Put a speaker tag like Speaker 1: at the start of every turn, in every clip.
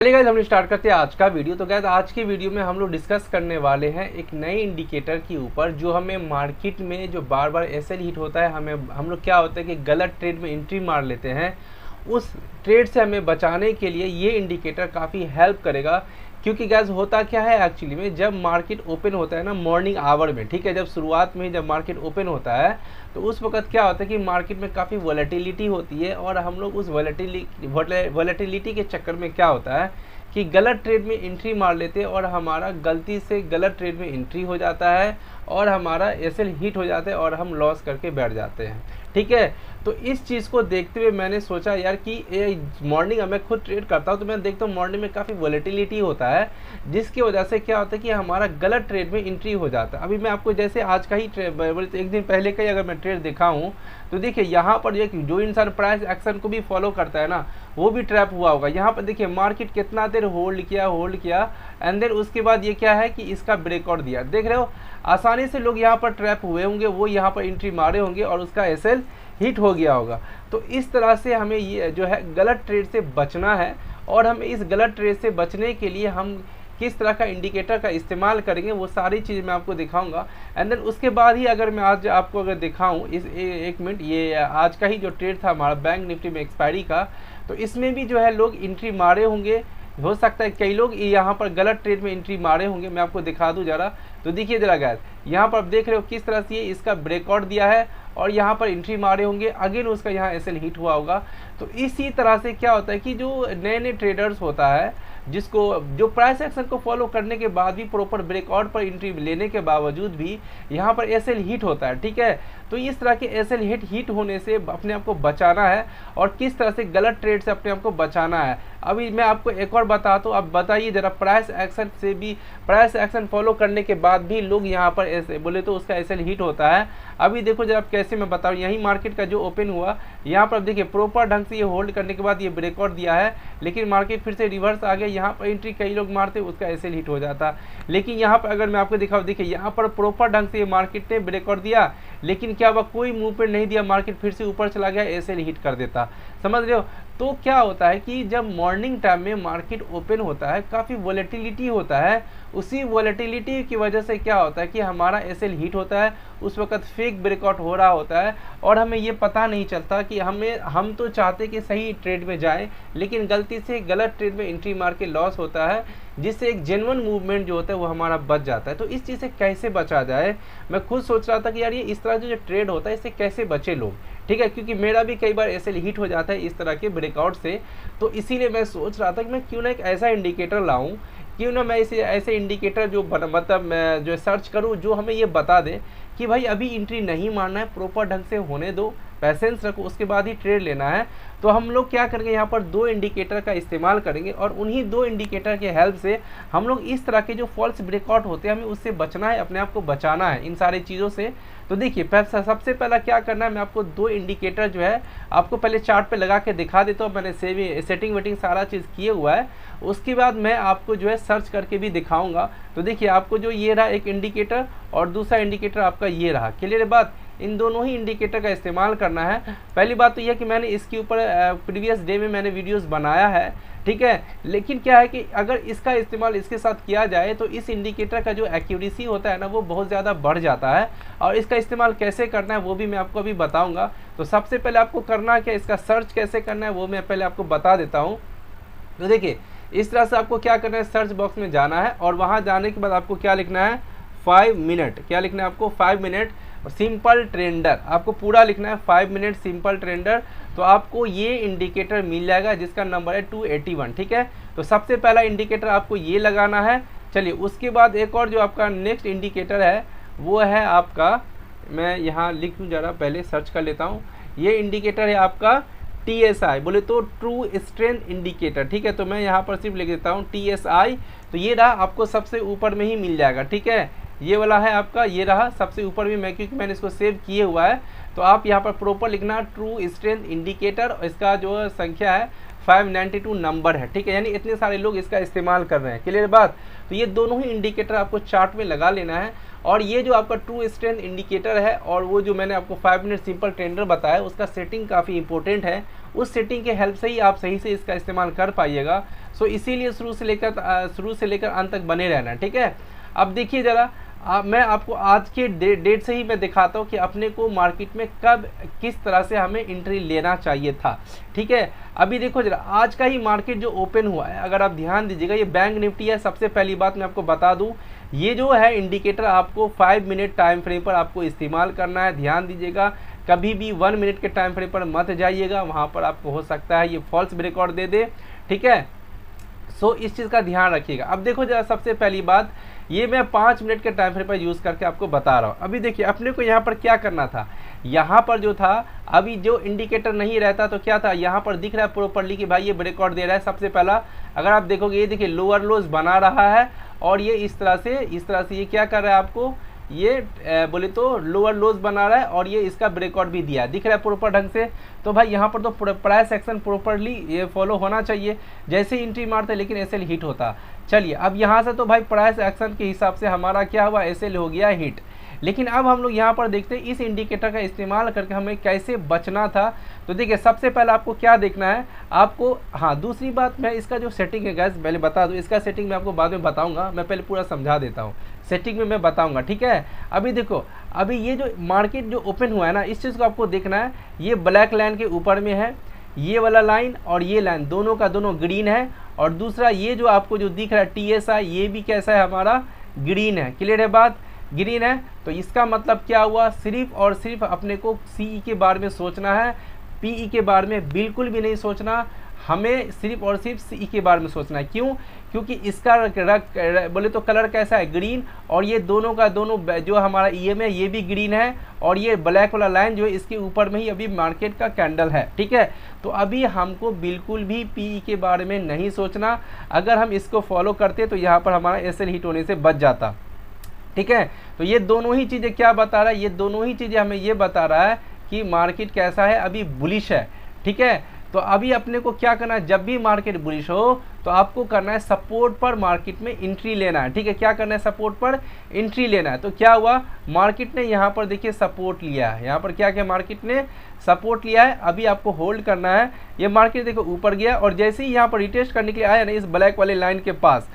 Speaker 1: चलिए गाइस, हम स्टार्ट करते हैं आज का वीडियो। तो गाइस, आज की वीडियो में हम लोग डिस्कस करने वाले हैं एक नए इंडिकेटर के ऊपर जो हमें मार्केट में जो बार बार एसएल हिट होता है, हम लोग क्या होता है कि गलत ट्रेड में एंट्री मार लेते हैं। उस ट्रेड से हमें बचाने के लिए ये इंडिकेटर काफ़ी हेल्प करेगा। क्योंकि गैस होता क्या है एक्चुअली में, जब मार्केट ओपन होता है ना मॉर्निंग आवर में, ठीक है, जब शुरुआत में ही जब मार्केट ओपन होता है तो उस वक्त क्या होता है कि मार्केट में काफ़ी वॉलेटिलिटी होती है। और हम लोग उस वॉलेटिलिटी के चक्कर में क्या होता है कि गलत ट्रेड में एंट्री मार लेते हैं और हमारा गलती से गलत ट्रेड में एंट्री हो जाता है और हमारा एसएल हिट हो जाता है और हम लॉस करके बैठ जाते हैं। ठीक है, तो इस चीज़ को देखते हुए मैंने सोचा यार कि मॉर्निंग मैं खुद ट्रेड करता हूँ तो मैं देखता हूँ मॉर्निंग में काफ़ी वॉलेटिलिटी होता है, जिसकी वजह से क्या होता है कि हमारा गलत ट्रेड में एंट्री हो जाता है। अभी मैं आपको जैसे आज का ही एक दिन पहले का ही अगर मैं ट्रेड दिखाऊँ तो देखिए यहाँ पर जो इंसान प्राइस एक्शन को भी फॉलो करता है ना वो भी ट्रैप हुआ होगा। यहाँ पर देखिए मार्केट कितना देर होल्ड किया एंड देन उसके बाद ये क्या है कि इसका ब्रेकआउट दिया। देख रहे हो, आसानी से लोग यहाँ पर ट्रैप हुए होंगे, वो यहाँ पर एंट्री मारे होंगे और उसका एसएल हिट हो गया होगा। तो इस तरह से हमें ये जो है गलत ट्रेड से बचना है। और हमें इस गलत ट्रेड से बचने के लिए हम किस तरह का इंडिकेटर का इस्तेमाल करेंगे वो सारी चीज़ मैं आपको दिखाऊंगा। एंड देन उसके बाद ही अगर मैं आज आपको अगर दिखाऊं एक मिनट, ये आज का ही जो ट्रेड था हमारा बैंक निफ्टी में एक्सपायरी का, तो इसमें भी जो है लोग एंट्री मारे होंगे। हो सकता है कई लोग यहाँ पर गलत ट्रेड में एंट्री मारे होंगे। मैं आपको दिखा दूं जरा, तो देखिए जरा गाइस, यहाँ पर आप देख रहे हो किस तरह से इसका ब्रेकआउट दिया है और यहाँ पर एंट्री मारे होंगे, अगेन उसका यहाँ एसएल हिट हुआ होगा। तो इसी तरह से क्या होता है कि जो नए नए ट्रेडर्स होता है जिसको जो प्राइस एक्शन को फॉलो करने के बाद भी प्रॉपर ब्रेकआउट पर एंट्री लेने के बावजूद भी यहाँ पर एसएल हिट होता है। ठीक है, तो इस तरह के एसएल हिट होने से अपने आप को बचाना है और किस तरह से गलत ट्रेड से अपने आप को बचाना है। अभी मैं आपको एक और बताता हूँ, अब बताइए जरा, प्राइस एक्शन फॉलो करने के बाद भी लोग यहाँ पर ऐसे बोले तो उसका एसएल हिट होता है। अभी देखो जरा कैसे मैं बताऊँ, यही मार्केट का जो ओपन हुआ यहाँ पर देखिए प्रॉपर ढंग से ये होल्ड करने के बाद ये ब्रेकआउट दिया है, लेकिन मार्केट फिर से रिवर्स आ गया। यहाँ पर एंट्री कई लोग मारते उसका एसएल हिट हो जाता। लेकिन यहाँ पर अगर मैं आपको दिखाऊँ, देखिए यहाँ पर प्रॉपर ढंग से ये मार्केट ने ब्रेकआउट दिया, लेकिन क्या हुआ, कोई मूवमेंट नहीं दिया, मार्केट फिर से ऊपर चला गया, एसएल हिट कर देता। समझ रहे हो? तो क्या होता है कि जब मॉर्निंग टाइम में मार्केट ओपन होता है काफ़ी वॉलेटिलिटी होता है, उसी वॉलेटिलिटी की वजह से क्या होता है कि हमारा एसएल हिट होता है, उस वक्त फेक ब्रेकआउट हो रहा होता है और हमें ये पता नहीं चलता कि हम तो चाहते कि सही ट्रेड में जाएं, लेकिन गलती से गलत ट्रेड में एंट्री मार के लॉस होता है, जिससे एक जेन्युइन मूवमेंट जो होता है वो हमारा बच जाता है। तो इस चीज़ से कैसे बचा जाए, मैं खुद सोच रहा था कि यार ये इस तरह जो ट्रेड होता है इससे कैसे बचे लोग। ठीक है, क्योंकि मेरा भी कई बार एसएल हिट हो जाता है इस तरह के ब्रेकआउट से। तो इसीलिए मैं सोच रहा था कि मैं क्यों ना एक ऐसा इंडिकेटर लाऊं, क्यों ना मैं इसे ऐसे इंडिकेटर जो मतलब मैं जो सर्च करूं जो हमें ये बता दे कि भाई अभी एंट्री नहीं मारना है, प्रॉपर ढंग से होने दो, पैसेंस रखो, उसके बाद ही ट्रेड लेना है। तो हम लोग क्या करेंगे, यहाँ पर दो इंडिकेटर का इस्तेमाल करेंगे और उन्हीं दो इंडिकेटर के हेल्प से हम लोग इस तरह के जो फॉल्स ब्रेकआउट होते हैं हमें उससे बचना है, अपने आप को बचाना है इन सारी चीज़ों से। तो देखिए सबसे पहला क्या करना है, मैं आपको दो इंडिकेटर जो है आपको पहले चार्ट पे लगा के दिखा देता हूँ। मैंने सेटिंग वेटिंग सारा चीज़ किए हुआ है, उसके बाद मैं आपको जो है सर्च करके भी दिखाऊंगा। तो देखिए आपको जो ये रहा एक इंडिकेटर और दूसरा इंडिकेटर आपका ये रहा। क्लियर बात, इन दोनों ही इंडिकेटर का इस्तेमाल करना है। पहली बात तो यह कि मैंने इसके ऊपर प्रीवियस डे में मैंने वीडियोस बनाया है, ठीक है, लेकिन क्या है कि अगर इसका इस्तेमाल इसके साथ किया जाए तो इस इंडिकेटर का जो एक्यूरेसी होता है ना वो बहुत ज़्यादा बढ़ जाता है। और इसका इस्तेमाल कैसे करना है वो भी मैं आपको अभी बताऊँगा। तो सबसे पहले आपको करना है क्या, इसका सर्च कैसे करना है वो मैं पहले आपको बता देता हूँ। तो देखिए इस तरह से आपको क्या करना है, सर्च बॉक्स में जाना है और वहाँ जाने के बाद आपको क्या लिखना है, 5 मिनट। क्या लिखना है आपको, 5 मिनट सिंपल ट्रेंडर, आपको पूरा लिखना है 5 मिनट सिंपल ट्रेंडर। तो आपको ये इंडिकेटर मिल जाएगा जिसका नंबर है 281। ठीक है, तो सबसे पहला इंडिकेटर आपको ये लगाना है। चलिए उसके बाद एक और जो आपका नेक्स्ट इंडिकेटर है वो है आपका, मैं यहाँ लिख दूँ जरा, पहले सर्च कर लेता हूँ। ये इंडिकेटर है आपका TSI, बोले तो ट्रू स्ट्रेंथ इंडिकेटर। ठीक है, तो मैं यहाँ पर सिर्फ लिख देता हूँ TSI। तो ये रहा, आपको सबसे ऊपर में ही मिल जाएगा। ठीक है, ये वाला है आपका, ये रहा सबसे ऊपर में, मैं क्योंकि मैंने इसको सेव किए हुआ है। तो आप यहाँ पर प्रॉपर लिखना ट्रू स्ट्रेंथ इंडिकेटर, इसका जो संख्या है 592 नंबर है, ठीक है, यानी इतने सारे लोग इसका इस्तेमाल कर रहे हैं। क्लियर बात। तो ये दोनों ही इंडिकेटर आपको चार्ट में लगा लेना है। और ये जो आपका ट्रू स्ट्रेंथ इंडिकेटर है और वो जो मैंने आपको 5 मिनट सिंपल ट्रेंडर बताया, उसका सेटिंग काफ़ी इंपॉर्टेंट है। उस सेटिंग के हेल्प से ही आप सही से इसका इस्तेमाल कर पाइएगा। सो इसीलिए शुरू से लेकर अंत तक बने रहना, ठीक है। अब देखिए ज़रा, मैं आपको आज के डेट से ही मैं दिखाता हूँ कि अपने को मार्केट में कब किस तरह से हमें एंट्री लेना चाहिए था, ठीक है। अभी देखो जरा, आज का ही मार्केट जो ओपन हुआ है, अगर आप ध्यान दीजिएगा, ये बैंक निफ्टी है। सबसे पहली बात मैं आपको बता दूं, ये जो है इंडिकेटर आपको 5 मिनट टाइम फ्रेम पर आपको इस्तेमाल करना है। ध्यान दीजिएगा, कभी भी 1 मिनट के टाइम फ्रेम पर मत जाइएगा, वहाँ पर आपको हो सकता है ये फॉल्स ब्रेकआउट दे दे, ठीक है। सो इस चीज़ का ध्यान रखिएगा। अब देखो जरा, सबसे पहली बात, ये मैं 5 मिनट के टाइम फ्रेम पर यूज़ करके आपको बता रहा हूँ। अभी देखिए, अपने को यहाँ पर क्या करना था, यहाँ पर जो था, अभी जो इंडिकेटर नहीं रहता तो क्या था, यहाँ पर दिख रहा है प्रॉपर्ली कि भाई ये ब्रेकआउट दे रहा है। सबसे पहला अगर आप देखोगे, ये देखिए लोअर लोज बना रहा है और ये इस तरह से ये क्या कर रहा है आपको, ये बोले तो लोअर लोज बना रहा है और ये इसका ब्रेकआउट भी दिया, दिख रहा है प्रॉपर ढंग से। तो भाई यहाँ पर तो प्राइस एक्शन प्रॉपरली ये फॉलो होना चाहिए, जैसे एंट्री मारते लेकिन एसएल हिट होता। चलिए, अब यहाँ से तो भाई प्राइस एक्शन के हिसाब से हमारा क्या हुआ, एसएल हो गया हिट। लेकिन अब हम लोग यहाँ पर देखते हैं इस इंडिकेटर का इस्तेमाल करके हमें कैसे बचना था। तो देखिए, सबसे पहले आपको क्या देखना है, आपको, हाँ दूसरी बात, मैं इसका जो सेटिंग है गैस पहले बता दूँ, इसका सेटिंग मैं आपको बाद में बताऊँगा, मैं पहले पूरा समझा देता हूँ, सेटिंग में मैं बताऊँगा, ठीक है। अभी देखो, अभी ये जो मार्केट जो ओपन हुआ है ना, इस चीज़ को आपको देखना है, ये ब्लैक लाइन के ऊपर में है, ये वाला लाइन और ये लाइन दोनों का दोनों ग्रीन है। और दूसरा ये जो आपको जो दिख रहा है टीएसआई, ये भी कैसा है, हमारा ग्रीन है। क्लियर है बात, ग्रीन है। तो इसका मतलब क्या हुआ, सिर्फ और सिर्फ अपने को सीई के बारे में सोचना है, पीई के बारे में बिल्कुल भी नहीं सोचना। हमें सिर्फ और सिर्फ सीई के बारे में सोचना है। क्यों? क्योंकि इसका बोले तो कलर कैसा है, ग्रीन, और ये दोनों का दोनों जो हमारा ईएम है ये भी ग्रीन है, और ये ब्लैक वाला लाइन जो है इसके ऊपर में ही अभी मार्केट का कैंडल है, ठीक है। तो अभी हमको बिल्कुल भी पीई के बारे में नहीं सोचना। अगर हम इसको फॉलो करते तो यहाँ पर हमारा एसएल हिट होने से बच जाता, ठीक है। तो ये दोनों ही चीज़ें क्या बता रहा है, ये दोनों ही चीज़ें हमें ये बता रहा है कि मार्केट कैसा है, अभी बुलिश है, ठीक है। तो अभी अपने को क्या करना है, जब भी मार्केट बुलिश हो तो आपको करना है सपोर्ट पर मार्केट में एंट्री लेना है, ठीक है। क्या करना है, सपोर्ट पर एंट्री लेना है। तो क्या हुआ, मार्केट ने यहाँ पर देखिए सपोर्ट लिया है, यहाँ पर क्या किया, मार्केट ने सपोर्ट लिया है। अभी आपको होल्ड करना है। ये मार्केट देखो ऊपर गया और जैसे ही यहाँ पर रिटेस्ट करने के लिए आया ना इस ब्लैक वाले लाइन के पास,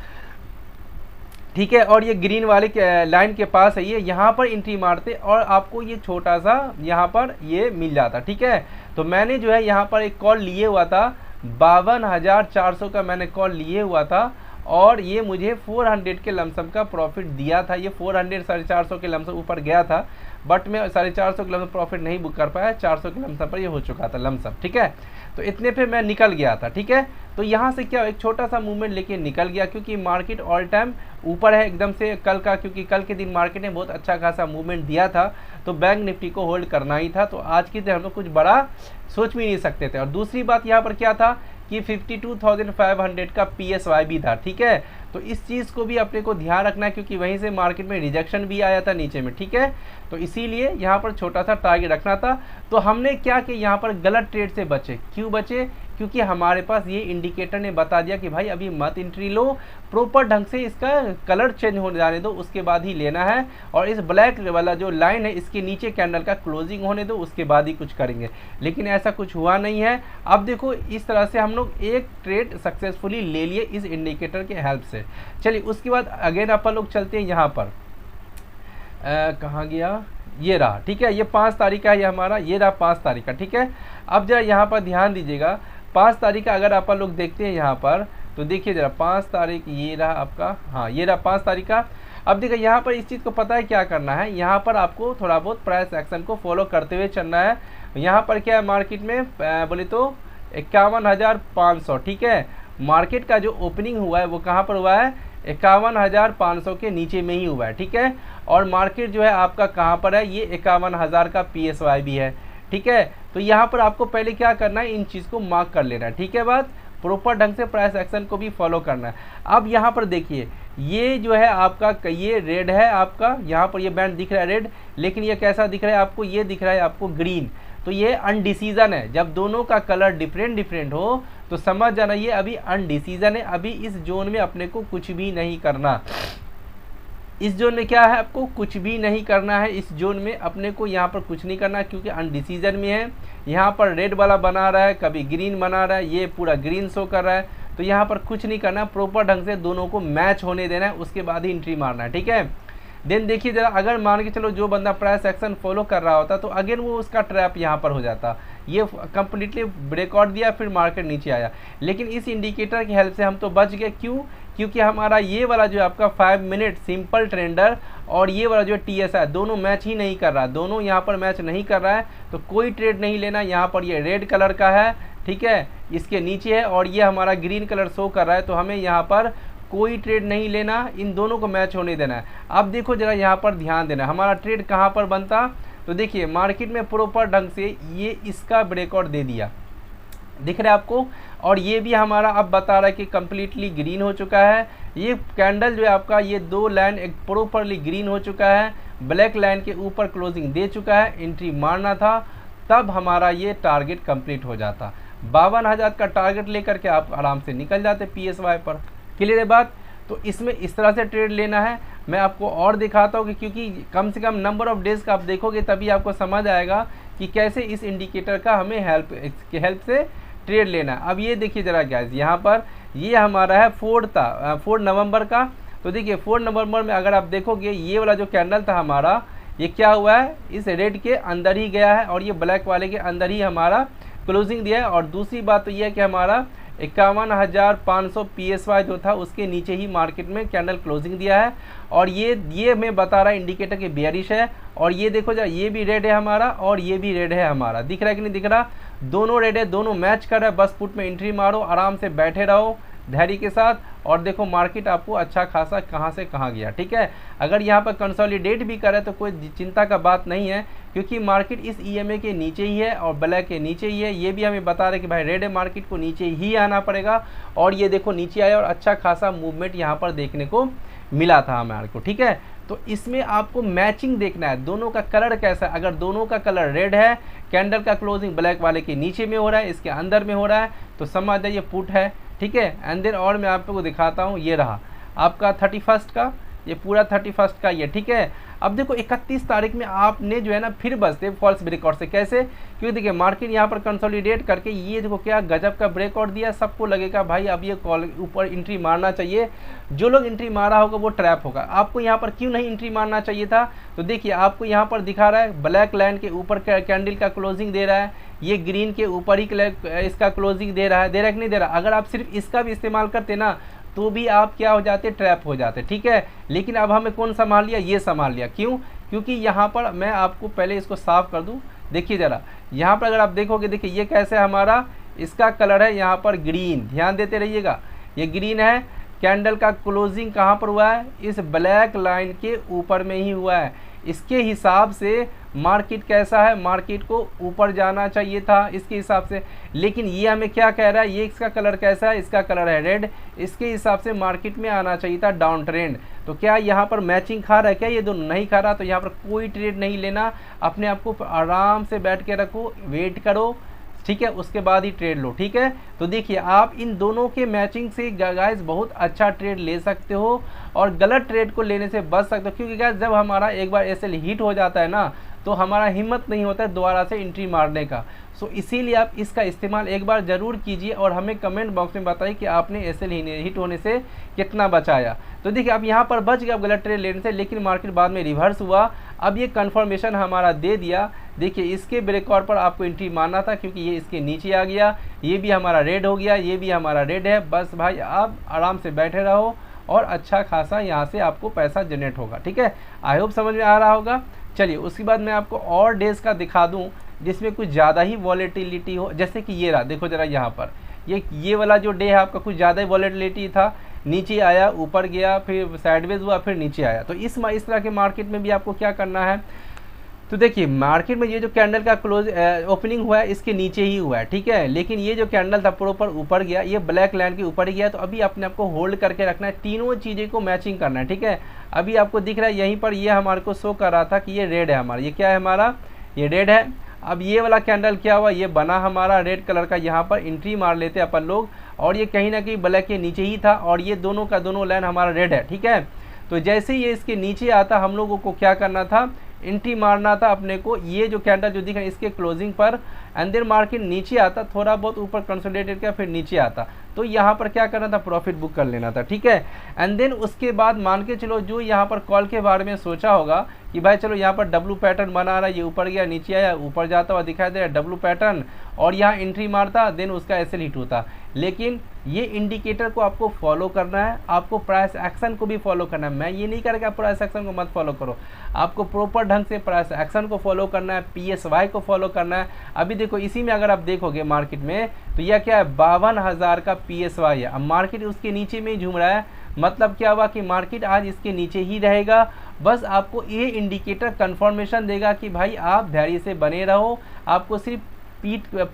Speaker 1: ठीक है, और ये ग्रीन वाले लाइन के पास है, ये यहाँ पर एंट्री मारते और आपको ये छोटा सा यहाँ पर ये मिल जाता, ठीक है। तो मैंने जो है यहाँ पर एक कॉल लिए हुआ था, 52,400 का मैंने कॉल लिए हुआ था और ये मुझे 400 के लमसम का प्रॉफिट दिया था। ये 400 450 के लमसम ऊपर गया था, बट मैं 450 के लमसम प्रॉफिट नहीं बुक कर पाया, 400 के लमसम पर ये हो चुका था लमसम, ठीक है। तो इतने पे मैं निकल गया था, ठीक है। तो यहाँ से क्या एक छोटा सा मूवमेंट लेके निकल गया, क्योंकि मार्केट ऑल टाइम ऊपर है एकदम से कल का, क्योंकि कल के दिन मार्केट ने बहुत अच्छा खासा मूवमेंट दिया था, तो बैंक निफ्टी को होल्ड करना ही था। तो आज की दिन हम लोग कुछ बड़ा सोच भी नहीं सकते थे। और दूसरी बात यहाँ पर क्या था कि 52,500 का PSY भी था, ठीक है। तो इस चीज़ को भी अपने को ध्यान रखना है, क्योंकि वहीं से मार्केट में रिजेक्शन भी आया था नीचे में, ठीक है। तो इसीलिए यहाँ पर छोटा सा टारगेट रखना था। तो हमने क्या कि यहाँ पर गलत ट्रेड से बचे। क्यों बचे? क्योंकि हमारे पास ये इंडिकेटर ने बता दिया कि भाई अभी मत एंट्री लो, प्रॉपर ढंग से इसका कलर चेंज होने जाने दो, उसके बाद ही लेना है। और इस ब्लैक वाला जो लाइन है इसके नीचे कैंडल का क्लोजिंग होने दो, उसके बाद ही कुछ करेंगे। लेकिन ऐसा कुछ हुआ नहीं है। अब देखो इस तरह से हम लोग एक ट्रेड सक्सेसफुली ले लिए इस इंडिकेटर के हेल्प से। चलिए उसके बाद अगेन अपन लोग चलते हैं यहाँ पर, कहाँ गया, ये रहा, ठीक है। ये 5 तारीख का है, ये हमारा ये रहा 5 तारीख का, ठीक है। अब जरा यहाँ पर ध्यान दीजिएगा, 5 तारीख का अगर अपन लोग देखते हैं यहाँ पर, तो देखिए जरा 5 तारीख ये रहा आपका, हाँ ये रहा 5 तारीख का। अब देखिए यहाँ पर इस चीज़ को पता है क्या करना है, यहाँ पर आपको थोड़ा बहुत प्राइस एक्शन को फॉलो करते हुए चलना है। यहाँ पर क्या है, मार्केट में बोले तो 51,500, ठीक है। मार्केट का जो ओपनिंग हुआ है वो कहाँ पर हुआ है, 51,500 के नीचे में ही हुआ है, ठीक है। और मार्केट जो है आपका कहाँ पर है, ये 51,000 का PSY भी है, ठीक है। तो यहाँ पर आपको पहले क्या करना है, इन चीज़ को मार्क कर लेना है, ठीक है। बात प्रॉपर ढंग से प्राइस एक्शन को भी फॉलो करना है। अब यहाँ पर देखिए ये जो है आपका, ये रेड है आपका, यहाँ पर ये बैंड दिख रहा है रेड, लेकिन ये कैसा दिख रहा है आपको, ये दिख रहा है आपको ग्रीन। तो ये अनडिसीजन है। जब दोनों का कलर डिफरेंट हो तो समझ जाना ये अभी अनडिसीजन है, अभी इस जोन में अपने को कुछ भी नहीं करना। इस जोन में क्या है, आपको कुछ भी नहीं करना है, इस जोन में अपने को यहाँ पर कुछ नहीं करना है क्योंकि अनडिसीजन में है। यहाँ पर रेड वाला बना रहा है, कभी ग्रीन बना रहा है, ये पूरा ग्रीन शो कर रहा है, तो यहाँ पर कुछ नहीं करना है, प्रॉपर ढंग से दोनों को मैच होने देना है, उसके बाद ही एंट्री मारना है, ठीक है। देन देखिए जरा, अगर मान के चलो जो बंदा प्राइस एक्शन फॉलो कर रहा होता तो अगेन वो उसका ट्रैप यहाँ पर हो जाता, ये कंप्लीटली ब्रेकआउट दिया फिर मार्केट नीचे आया। लेकिन इस इंडिकेटर की हेल्प से हम तो बच गए, क्यों? क्योंकि हमारा ये वाला जो आपका 5 मिनट सिंपल ट्रेंडर और ये वाला जो TSI दोनों मैच ही नहीं कर रहा, दोनों यहाँ पर मैच नहीं कर रहा है, तो कोई ट्रेड नहीं लेना। यहाँ पर ये रेड कलर का है, ठीक है, इसके नीचे है, और ये हमारा ग्रीन कलर शो कर रहा है, तो हमें यहाँ पर कोई ट्रेड नहीं लेना, इन दोनों को मैच होने देना है। अब देखो जरा यहाँ पर ध्यान देना, हमारा ट्रेड कहाँ पर बनता, तो देखिए मार्केट में प्रॉपर ढंग से ये इसका ब्रेकआउट दे दिया, दिख रहा है आपको, और ये भी हमारा अब बता रहा है कि कम्प्लीटली ग्रीन हो चुका है। ये कैंडल जो है आपका, ये 2 लाइन एक प्रॉपरली ग्रीन हो चुका है, ब्लैक लाइन के ऊपर क्लोजिंग दे चुका है, एंट्री मारना था, तब हमारा ये टारगेट कंप्लीट हो जाता। 52,000 का टारगेट लेकर के आप आराम से निकल जाते PSY पर। क्लियर है बात? तो इसमें इस तरह से ट्रेड लेना है। मैं आपको और दिखाता हूँ कि क्योंकि कम से कम नंबर ऑफ डेज का आप देखोगे तभी आपको समझ आएगा कि कैसे इस इंडिकेटर का हमें हेल्प से ट्रेड लेना है। अब ये देखिए जरा गाइस, यहाँ पर ये हमारा है 4 नवंबर का। तो देखिए 4 नवंबर में अगर आप देखोगे ये वाला जो कैंडल था हमारा, ये क्या हुआ है, इस रेड के अंदर ही गया है और ये ब्लैक वाले के अंदर ही हमारा क्लोजिंग दिया है। और दूसरी बात तो ये है कि हमारा 51,500 PSY जो था उसके नीचे ही मार्केट में कैंडल क्लोजिंग दिया है। और ये मैं बता रहा इंडिकेटर के बेयरिश है। और ये देखो जरा, ये भी रेड है हमारा और ये भी रेड है हमारा, दिख रहा है कि नहीं दिख रहा, दोनों रेड है, दोनों मैच कर रहा है। बस पुट में एंट्री मारो, आराम से बैठे रहो धैर्य के साथ, और देखो मार्केट आपको अच्छा खासा कहाँ से कहाँ गया, ठीक है। अगर यहाँ पर कंसोलिडेट भी करे तो कोई चिंता का बात नहीं है, क्योंकि मार्केट इस EMA के नीचे ही है और ब्लैक के नीचे ही है। ये भी हमें बता रहे कि भाई रेड है, मार्केट को नीचे ही आना पड़ेगा, और ये देखो नीचे आया और अच्छा खासा मूवमेंट यहाँ पर देखने को मिला था हमारे को, ठीक है। तो इसमें आपको मैचिंग देखना है, दोनों का कलर कैसा है। अगर दोनों का कलर रेड है, कैंडल का क्लोजिंग ब्लैक वाले के नीचे में हो रहा है, इसके अंदर में हो रहा है, तो समझ जाइए पुट है, ठीक है। एंड देन और मैं आपको दिखाता हूँ, ये रहा आपका 31 का, ये पूरा 31 का ये, ठीक है। अब देखो 31 तारीख में आपने जो है ना फिर बचते फॉल्स ब्रेकआउट से, कैसे, क्योंकि देखिए मार्केट यहाँ पर कंसोलिडेट करके ये देखो क्या गजब का ब्रेकआउट दिया, सबको लगेगा भाई अब ये कॉल ऊपर एंट्री मारना चाहिए। जो लोग एंट्री मारा होगा वो ट्रैप होगा। आपको यहाँ पर क्यों नहीं एंट्री मारना चाहिए था, तो देखिए आपको यहाँ पर दिखा रहा है ब्लैक लाइन के ऊपर कैंडल का क्लोजिंग दे रहा है, ये ग्रीन के ऊपर ही इसका क्लोजिंग दे रहा है कि नहीं दे रहा। अगर आप सिर्फ इसका भी इस्तेमाल करते ना तो भी आप क्या हो जाते, ट्रैप हो जाते, ठीक है। लेकिन अब हमें कौन संभाल लिया, ये संभाल लिया, क्यों, क्योंकि यहाँ पर मैं आपको पहले इसको साफ कर दूँ। देखिए ज़रा यहाँ पर अगर आप देखोगे, देखिए ये कैसे हमारा इसका कलर है यहाँ पर ग्रीन, ध्यान देते रहिएगा, ये ग्रीन है। कैंडल का क्लोजिंग कहाँ पर हुआ है, इस ब्लैक लाइन के ऊपर में ही हुआ है। इसके हिसाब से मार्केट कैसा है, मार्केट को ऊपर जाना चाहिए था इसके हिसाब से, लेकिन ये हमें क्या कह रहा है, ये इसका कलर कैसा है, इसका कलर है रेड, इसके हिसाब से मार्केट में आना चाहिए था डाउन ट्रेंड। तो क्या यहाँ पर मैचिंग खा रहा है, क्या ये दोनों नहीं खा रहा, तो यहाँ पर कोई ट्रेड नहीं लेना, अपने आप को आराम से बैठ के रखो, वेट करो, ठीक है, उसके बाद ही ट्रेड लो, ठीक है। तो देखिए आप इन दोनों के मैचिंग से गाइस बहुत अच्छा ट्रेड ले सकते हो और गलत ट्रेड को लेने से बच सकते हो, क्योंकि गाइस जब हमारा एक बार एसएल हिट हो जाता है ना तो हमारा हिम्मत नहीं होता है दोबारा से एंट्री मारने का। सो इसीलिए आप इसका इस्तेमाल एक बार ज़रूर कीजिए और हमें कमेंट बॉक्स में बताइए कि आपने एसएल हिट होने से कितना बचाया। तो देखिए आप यहाँ पर बच गए आप गलत ट्रेड लेने से, लेकिन मार्केट बाद में रिवर्स हुआ। अब ये कन्फर्मेशन हमारा दे दिया, देखिए इसके ब्रेकआउट पर आपको एंट्री मारना था क्योंकि ये इसके नीचे आ गया, ये भी हमारा रेड हो गया, ये भी हमारा रेड है। बस भाई आप आराम से बैठे रहो और अच्छा खासा यहाँ से आपको पैसा जनरेट होगा, ठीक है। आई होप समझ में आ रहा होगा। चलिए उसके बाद मैं आपको और डेज का दिखा दूं जिसमें कुछ ज़्यादा ही वॉलेटिलिटी हो, जैसे कि ये रहा, देखो ज़रा यहाँ पर ये वाला जो डे है आपका कुछ ज़्यादा ही वॉलेटिलिटी था, नीचे आया, ऊपर गया, फिर साइडवेज हुआ, फिर नीचे आया। तो इस तरह के मार्केट में भी आपको क्या करना है, तो देखिए मार्केट में ये जो कैंडल का क्लोज ओपनिंग हुआ है इसके नीचे ही हुआ है, ठीक है, लेकिन ये जो कैंडल था प्रॉपर ऊपर गया, ये ब्लैक लाइन के ऊपर गया। तो अभी अपने आपको होल्ड करके रखना है, तीनों चीज़ें को मैचिंग करना है, ठीक है। अभी आपको दिख रहा है यहीं पर ये हमारे को शो कर रहा था कि ये रेड है हमारा, ये क्या है हमारा, ये रेड है। अब ये वाला कैंडल क्या हुआ, ये बना हमारा रेड कलर का, यहाँ पर एंट्री मार लेते अपन लोग, और ये कहीं ना कहीं ब्लैक के नीचे ही था, और ये दोनों का दोनों लाइन हमारा रेड है, ठीक है। तो जैसे ही ये इसके नीचे आता, हम लोगों को क्या करना था, एंट्री मारना था अपने को, ये जो कैंडल जो दिख रहा है इसके क्लोजिंग पर, एंड देन मार्केट नीचे आता, थोड़ा बहुत ऊपर कंसोलिडेटेड किया, फिर नीचे आता, तो यहाँ पर क्या करना था, प्रॉफिट बुक कर लेना था, ठीक है। एंड देन उसके बाद मान के चलो जो यहाँ पर कॉल के बारे में सोचा होगा कि भाई चलो यहाँ पर डब्लू पैटर्न बना रहा है, ये ऊपर गया नीचे आया, ऊपर जाता हुआ दिखाई दे रहा है डब्लू पैटर्न, और यहाँ एंट्री मारता, देन उसका ऐसे हिट होता। लेकिन ये इंडिकेटर को आपको फॉलो करना है, आपको प्राइस एक्शन को भी फॉलो करना है। मैं ये नहीं कह रहा कि आप प्राइस एक्शन को मत फॉलो करो, आपको प्रॉपर ढंग से प्राइस एक्शन को फॉलो करना है, PSY को फॉलो करना है। अभी देखो इसी में अगर आप देखोगे मार्केट में, तो यह क्या है, 52,000 का PSY है। अब मार्केट उसके नीचे में ही झूम रहा है, मतलब क्या हुआ कि मार्केट आज इसके नीचे ही रहेगा। बस आपको ये इंडिकेटर कंफर्मेशन देगा कि भाई आप धैर्य से बने रहो, आपको सिर्फ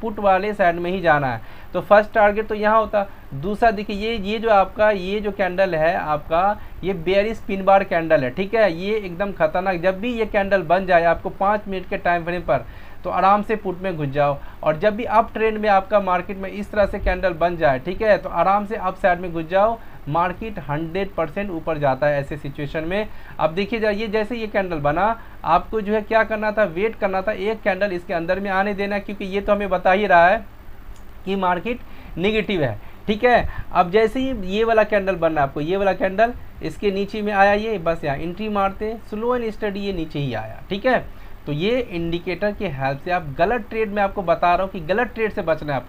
Speaker 1: पुट वाले साइड में ही जाना है। तो फर्स्ट टारगेट तो यहाँ होता। दूसरा देखिए ये जो आपका ये जो कैंडल है आपका, ये बेयरिश पिन बार कैंडल है, ठीक है। ये एकदम खतरनाक, जब भी ये कैंडल बन जाए आपको 5 मिनट के टाइम फ्रेम पर, तो आराम से पुट में घुस जाओ। और जब भी अप ट्रेंड में आपका मार्केट में इस तरह से कैंडल बन जाए, ठीक है, तो आराम से अप साइड में घुस जाओ। मार्केट 100% ऊपर जाता है ऐसे सिचुएशन में। अब देखिए जरा, ये जैसे ये कैंडल बना, आपको जो है क्या करना था, वेट करना था, एक कैंडल इसके अंदर में आने देना, क्योंकि ये तो हमें बता ही रहा है कि मार्केट नेगेटिव है, ठीक है। अब जैसे ही ये वाला कैंडल बनना है आपको, ये वाला कैंडल इसके नीचे में आया, ये बस यहाँ एंट्री मारते, स्लो एंड स्टडी ये नीचे ही आया, ठीक है। तो ये इंडिकेटर की हेल्प से आप गलत ट्रेड में, आपको बता रहा हूँ कि गलत ट्रेड से बचना है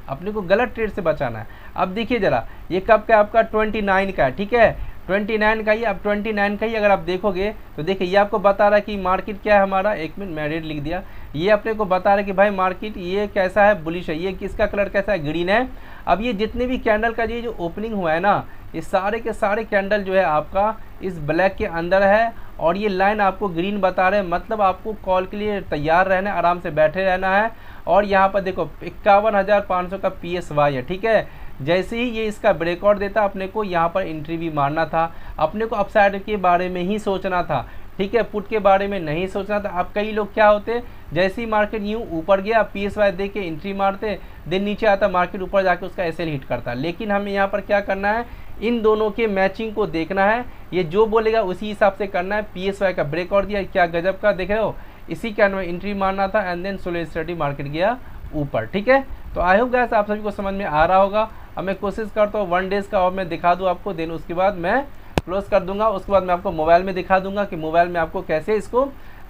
Speaker 1: अपने को गलत ट्रेड से बचाना है। अब देखिए जरा, ये कब का आपका 29 का है, ठीक है, 29 का ही। अब 29 का ही अगर आप देखोगे तो देखिए ये आपको बता रहा है कि मार्केट क्या है हमारा, एक मिनट मैं रेड लिख दिया, ये अपने को बता रहा है कि भाई मार्केट ये कैसा है, बुलिश है। ये किसका कलर कैसा है, ग्रीन है। अब ये जितने भी कैंडल का ये जो ओपनिंग हुआ है ना, ये सारे के सारे कैंडल जो है आपका इस ब्लैक के अंदर है, और ये लाइन आपको ग्रीन बता रहे हैं, मतलब आपको कॉल के लिए तैयार रहना है, आराम से बैठे रहना है। और यहाँ पर देखो 51,500 का PSY है, ठीक है। जैसे ही ये इसका ब्रेकआउट देता, अपने को यहाँ पर एंट्री भी मारना था, अपने को अपसाइड के बारे में ही सोचना था, ठीक है, पुट के बारे में नहीं सोचना था। अब कई लोग क्या होते, जैसे ही मार्केट यूँ ऊपर गया PSY दे के एंट्री मारते, दिन नीचे आता मार्केट ऊपर जाके उसका SL हिट करता। लेकिन हमें यहाँ पर क्या करना है, इन दोनों के मैचिंग को देखना है, ये जो बोलेगा उसी हिसाब से करना है। PSY का ब्रेकआउट दिया, क्या गजब का, देख रहे हो, इसी कैंडल में एंट्री मारना था, and then slow study market गया ऊपर, ठीक है। तो आई होप गाइस आप सभी को समझ में आ रहा होगा। अब मैं कोशिश करता हूँ 1 डेज़ का और मैं दिखा दूँ आपको, देन उसके बाद मैं क्लोज कर दूंगा। उसके बाद मैं आपको मोबाइल में दिखा दूंगा कि मोबाइल में आपको कैसे इसको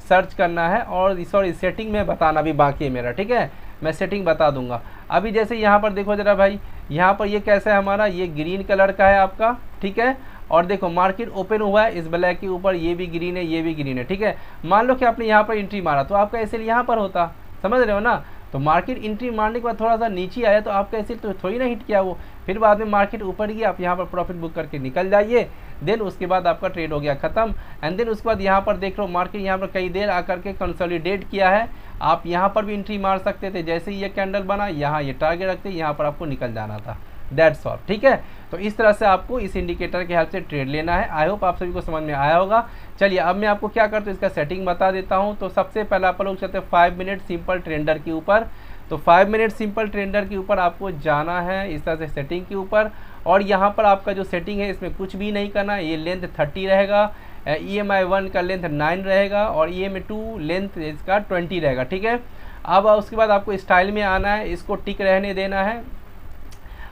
Speaker 1: सर्च करना है, और सॉरी सेटिंग में बताना भी बाकी है मेरा, ठीक है, मैं सेटिंग बता दूंगा। अभी जैसे यहाँ पर देखो जरा भाई, यहाँ पर ये कैसा है हमारा, ये ग्रीन कलर का है आपका, ठीक है। और देखो मार्केट ओपन हुआ है इस ब्लैक के ऊपर, ये भी ग्रीन है, ये भी ग्रीन है, ठीक है। मान लो कि आपने यहाँ पर एंट्री मारा, तो आपका ऐसे यहाँ पर होता, समझ रहे हो ना। तो मार्केट एंट्री मारने के बाद थोड़ा सा नीचे आया, तो आपका ऐसे तो थोड़ी ना हिट किया वो, फिर बाद में मार्केट ऊपर गया, आप यहाँ पर प्रॉफिट बुक करके निकल जाइए। देन उसके बाद आपका ट्रेड हो गया खत्म। एंड देन उसके बाद यहाँ पर देख लो मार्केट यहाँ पर कई देर आकर के कंसोलिडेट किया है, आप यहाँ पर भी एंट्री मार सकते थे। जैसे ही ये कैंडल बना, यहाँ ये टारगेट रखते, यहाँ पर आपको निकल जाना था, दैट्स ऑल, ठीक है। तो इस तरह से आपको इस इंडिकेटर की हेल्प से ट्रेड लेना है। आई होप आप सभी को समझ में आया होगा। चलिए अब मैं आपको क्या करता हूँ, इसका सेटिंग बता देता हूँ। तो सबसे पहले आप लोग चलते हैं 5 मिनट सिंपल ट्रेंडर के ऊपर। तो 5 मिनट सिंपल ट्रेंडर के ऊपर आपको जाना है, इस तरह से सेटिंग के ऊपर, और यहाँ पर आपका जो सेटिंग है इसमें कुछ भी नहीं करना है। ये लेंथ 30 रहेगा, EMI 1 का लेंथ 9 रहेगा, और EMI 2 लेंथ इसका 20 रहेगा, ठीक है। अब उसके बाद आपको स्टाइल में आना है, इसको टिक रहने देना है,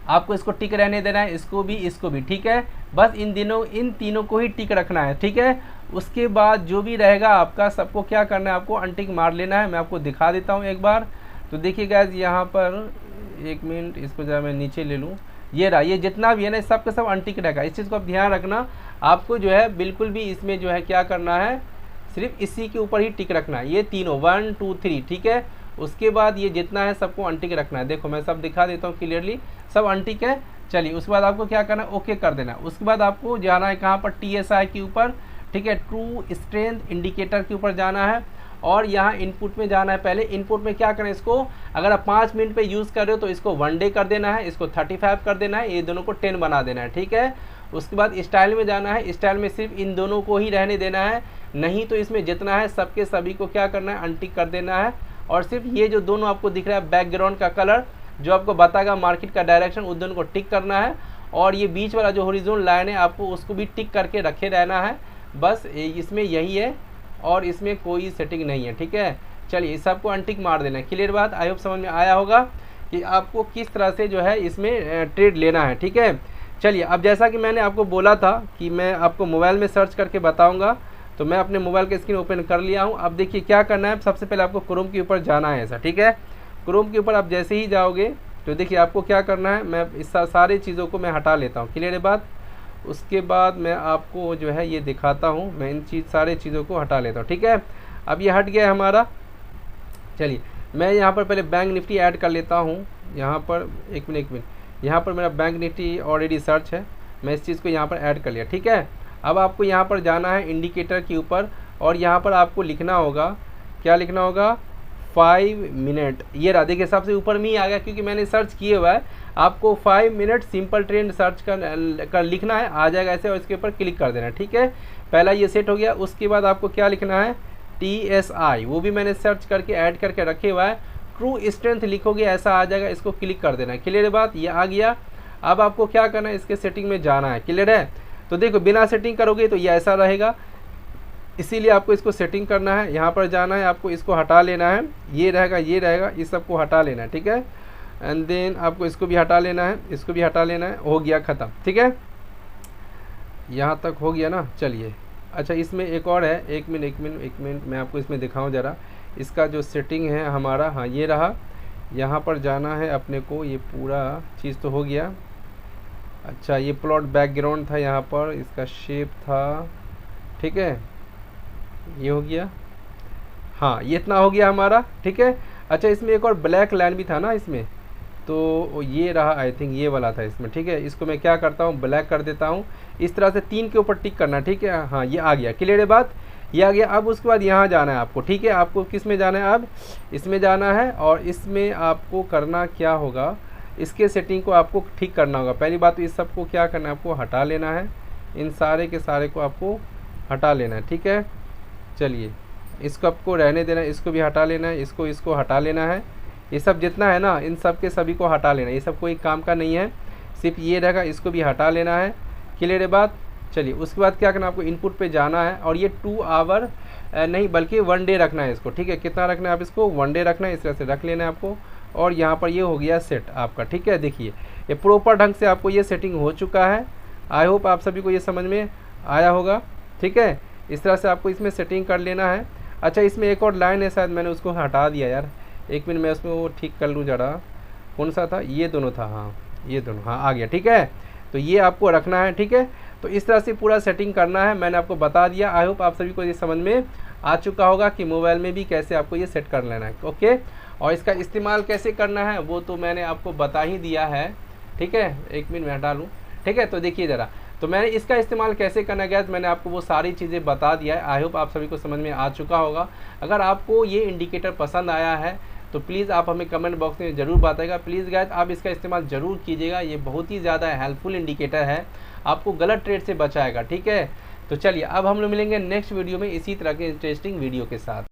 Speaker 1: आपको इसको टिक रहने देना है, इसको भी, ठीक है। बस इन तीनों को ही टिक रखना है, ठीक है। उसके बाद जो भी रहेगा आपका सबको क्या करना है, आपको अनटिक मार लेना है। मैं आपको दिखा देता हूँ एक बार। तो देखिए गाइस यहाँ पर एक मिनट, इसको जरा मैं नीचे ले लूँ, ये रहा, ये जितना भी है ना सब का सब अनटिक रहेगा। इस चीज़ को आप ध्यान रखना, आपको जो है बिल्कुल भी इसमें जो है क्या करना है, सिर्फ इसी के ऊपर ही टिक रखना है, ये तीनों 1 2 3, ठीक है। उसके बाद ये जितना है सबको अनटिक रखना है। देखो मैं सब दिखा देता हूँ क्लियरली, सब अनटिक है। चलिए उसके बाद आपको क्या करना है, ओके कर देना। उसके बाद आपको जाना है कहाँ पर, TSI के ऊपर, ठीक है, ट्रू स्ट्रेंथ इंडिकेटर के ऊपर जाना है, और यहाँ इनपुट में जाना है। पहले इनपुट में क्या करें, इसको अगर आप 5 मिनट पे यूज़ कर रहे हो तो इसको 1 डे कर देना है, इसको 35 कर देना है, ये दोनों को 10 बना देना है, ठीक है। उसके बाद स्टाइल में जाना है, स्टाइल में सिर्फ इन दोनों को ही रहने देना है, नहीं तो इसमें जितना है सबके सभी को क्या करना है, अनटिक कर देना है। और सिर्फ ये जो दोनों आपको दिख रहा है बैकग्राउंड का कलर जो आपको बताएगा मार्केट का डायरेक्शन, उस दोनों को टिक करना है। और ये बीच वाला जो हॉरिजॉन्टल लाइन है आपको उसको भी टिक करके रखे रहना है। बस इसमें यही है और इसमें कोई सेटिंग नहीं है, ठीक है। चलिए इस सबको अनटिक मार देना है। क्लियर बात, आई होप समझ में आया होगा कि आपको किस तरह से जो है इसमें ट्रेड लेना है, ठीक है। चलिए अब जैसा कि मैंने आपको बोला था कि मैं आपको मोबाइल में सर्च करके बताऊंगा, तो मैं अपने मोबाइल की स्क्रीन ओपन कर लिया हूं। अब देखिए क्या करना है, सबसे पहले आपको क्रोम के ऊपर जाना है ऐसा, ठीक है। क्रोम के ऊपर आप जैसे ही जाओगे तो देखिए आपको क्या करना है, मैं इस सारी चीज़ों को मैं हटा लेता हूँ। क्लियर है बात। उसके बाद मैं आपको जो है ये दिखाता हूँ, मैं इन सारे चीज़ों को हटा लेता हूँ, ठीक है। अब ये हट गया है हमारा। चलिए मैं यहाँ पर पहले बैंक निफ्टी ऐड कर लेता हूँ। यहाँ पर एक मिनट, यहाँ पर मेरा बैंक निफ्टी ऑलरेडी सर्च है, मैं इस चीज़ को यहाँ पर ऐड कर लिया, ठीक है। अब आपको यहाँ पर जाना है इंडिकेटर के ऊपर और यहाँ पर आपको लिखना होगा, क्या लिखना होगा, 5 मिनट। ये रहा, देखिए सबसे ऊपर में ही आ गया क्योंकि मैंने सर्च किए हुआ है। आपको 5 मिनट सिंपल ट्रेंड सर्च कर लिखना है, आ जाएगा ऐसे, और इसके ऊपर क्लिक कर देना है, ठीक है। पहला ये सेट हो गया। उसके बाद आपको क्या लिखना है, TSI, वो भी मैंने सर्च करके ऐड करके रखे हुआ है। ट्रू स्ट्रेंथ लिखोगे ऐसा आ जाएगा, इसको क्लिक कर देना है। क्लियर है बात, ये आ गया। अब आपको क्या करना है, इसके सेटिंग में जाना है। क्लियर है। तो देखो बिना सेटिंग करोगे तो ये ऐसा रहेगा, इसीलिए आपको इसको सेटिंग करना है। यहाँ पर जाना है, आपको इसको हटा लेना है, ये रहेगा ये रहेगा, इस सबको हटा लेना है, ठीक है। एंड देन आपको इसको भी हटा लेना है, इसको भी हटा लेना है। हो गया ख़त्म, ठीक है। यहाँ तक हो गया ना। चलिए अच्छा इसमें एक और है, एक मिनट मैं आपको इसमें दिखाऊँ ज़रा। इसका जो सेटिंग है हमारा, हाँ ये रहा। यहाँ पर जाना है अपने को, ये पूरा चीज़ तो हो गया। अच्छा ये प्लॉट बैकग्राउंड था, यहाँ पर इसका शेप था, ठीक है, ये हो गया। हाँ ये इतना हो गया हमारा, ठीक है। अच्छा इसमें एक और ब्लैक लाइन भी था ना इसमें, तो ये रहा, आई थिंक ये वाला था इसमें, ठीक है। इसको मैं क्या करता हूँ, ब्लैक कर देता हूँ। इस तरह से 3 के ऊपर टिक करना, ठीक है। हाँ ये आ गया। क्लियर है बात, ये आ गया। अब उसके बाद यहाँ जाना है आपको, ठीक है। आपको किस में जाना है, अब इसमें जाना है और इसमें आपको करना क्या होगा, इसके सेटिंग को आपको ठीक करना होगा। पहली बात तो इस सबको क्या करना है, आपको हटा लेना है, इन सारे के सारे को आपको हटा लेना है, ठीक है। चलिए इसको आपको रहने देना है, इसको भी हटा लेना है, इसको हटा लेना है। ये सब जितना है ना, इन सब के सभी को हटा लेना है, ये सब कोई काम का नहीं है, सिर्फ ये रहेगा, इसको भी हटा लेना है। क्लियर है बात। चलिए उसके बाद क्या करना, आपको इनपुट पे जाना है और ये 2 आवर नहीं बल्कि 1 डे रखना है इसको, ठीक है। कितना रखना है आप इसको, 1 डे रखना है, इस तरह से रख लेना है आपको। और यहाँ पर ये हो गया सेट आपका, ठीक है। देखिए ये प्रॉपर ढंग से आपको ये सेटिंग हो चुका है। आई होप आप सभी को ये समझ में आया होगा, ठीक है। इस तरह से आपको इसमें सेटिंग कर लेना है। अच्छा इसमें एक और लाइन है, शायद मैंने उसको हटा दिया यार, एक मिनट मैं उसमें वो ठीक कर लूँ ज़रा। कौन सा था, ये दोनों था, हाँ ये दोनों, हाँ आ गया, ठीक है। तो ये आपको रखना है, ठीक है। तो इस तरह से पूरा सेटिंग करना है, मैंने आपको बता दिया। आई होप आप सभी को ये समझ में आ चुका होगा कि मोबाइल में भी कैसे आपको ये सेट कर लेना है, ओके। और इसका इस्तेमाल कैसे करना है वो तो मैंने आपको बता ही दिया है, ठीक है। एक मिनट मैं हटा लूँ, ठीक है। तो देखिए ज़रा, तो मैंने इसका इस्तेमाल कैसे करना गया, मैंने आपको वो सारी चीज़ें बता दिया है। आई होप आप सभी को समझ में आ चुका होगा। अगर आपको ये इंडिकेटर पसंद आया है तो प्लीज़ आप हमें कमेंट बॉक्स में ज़रूर बताइएगा। प्लीज़ गाइस आप इसका इस्तेमाल ज़रूर कीजिएगा, ये बहुत ही ज़्यादा हेल्पफुल इंडिकेटर है, आपको गलत ट्रेड से बचाएगा, ठीक है। तो चलिए अब हम लोग मिलेंगे नेक्स्ट वीडियो में इसी तरह के इंटरेस्टिंग वीडियो के साथ।